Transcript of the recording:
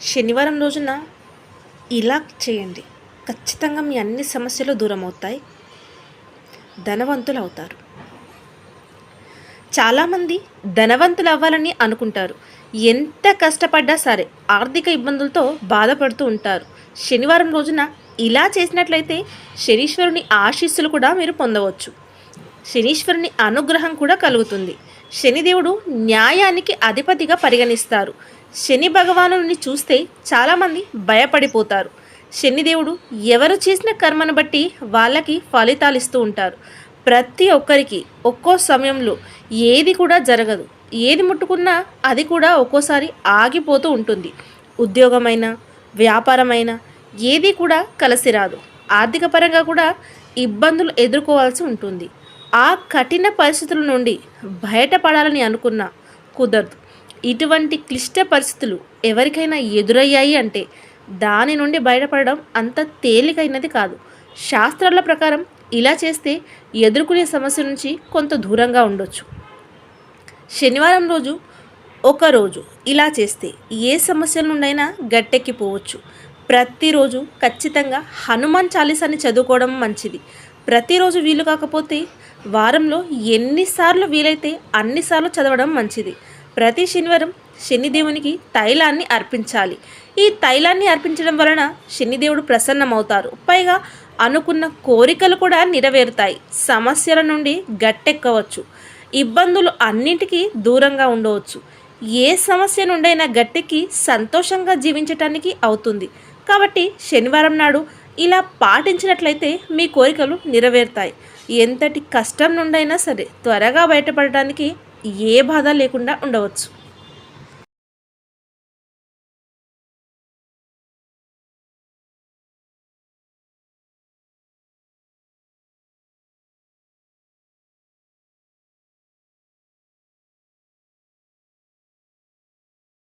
శనివారం రోజున ఇలా చేయండి. ఖచ్చితంగా మీ అన్ని సమస్యలు దూరం అవుతాయి. ధనవంతులు అవుతారు. చాలామంది ధనవంతులు అవ్వాలని అనుకుంటారు. ఎంత కష్టపడ్డా సరే ఆర్థిక ఇబ్బందులతో బాధపడుతూ ఉంటారు. శనివారం రోజున ఇలా చేసినట్లయితే శనీశ్వరుని ఆశీస్సులు కూడా మీరు పొందవచ్చు. శనీశ్వరుని అనుగ్రహం కూడా కలుగుతుంది. శనిదేవుడు న్యాయానికి అధిపతిగా పరిగణిస్తారు. శని భగవానుని చూస్తే చాలామంది భయపడిపోతారు. శనిదేవుడు ఎవరు చేసిన కర్మను బట్టి వాళ్ళకి ఫలితాలు ఇస్తూ ఉంటారు. ప్రతి ఒక్కరికి ఒక్కో సమయంలో ఏది కూడా జరగదు. ఏది ముట్టుకున్నా అది కూడా ఒక్కోసారి ఆగిపోతూ ఉంటుంది. ఉద్యోగమైనా వ్యాపారమైనా ఏది కూడా కలిసి రాదు. ఆర్థిక పరంగా కూడా ఇబ్బందులు ఎదుర్కోవాల్సి ఉంటుంది. ఆ కఠిన పరిస్థితుల నుండి బయటపడాలని అనుకున్నా కుదరదు. ఇటువంటి క్లిష్ట పరిస్థితులు ఎవరికైనా ఎదురయ్యాయి అంటే దాని నుండి బయటపడడం అంత తేలికైనది కాదు. శాస్త్రాల ప్రకారం ఇలా చేస్తే ఎదుర్కొనే సమస్య నుంచి కొంత దూరంగా ఉండొచ్చు. శనివారం రోజు ఒకరోజు ఇలా చేస్తే ఏ సమస్యల నుండైనా గట్టెక్కిపోవచ్చు. ప్రతిరోజు ఖచ్చితంగా హనుమాన్ చాలీసాని చదువుకోవడం మంచిది. ప్రతిరోజు వీలు కాకపోతే వారంలో ఎన్నిసార్లు వీలైతే అన్నిసార్లు చదవడం మంచిది. ప్రతి శనివారం శనిదేవునికి తైలాన్ని అర్పించాలి. ఈ తైలాన్ని అర్పించడం వలన శనిదేవుడు ప్రసన్నమవుతారు. పైగా అనుకున్న కోరికలు కూడా నెరవేరుతాయి. సమస్యల నుండి గట్టెక్కవచ్చు. ఇబ్బందులు అన్నింటికీ దూరంగా ఉండవచ్చు. ఏ సమస్య నుండైనా గట్టెక్కి సంతోషంగా జీవించటానికి అవుతుంది. కాబట్టి శనివారం నాడు ఇలా పాటించినట్లయితే మీ కోరికలు నెరవేరుతాయి. ఎంతటి కష్టం నుండైనా సరే త్వరగా బయటపడటానికి ఏ బాధ లేకుండా ఉండవచ్చు.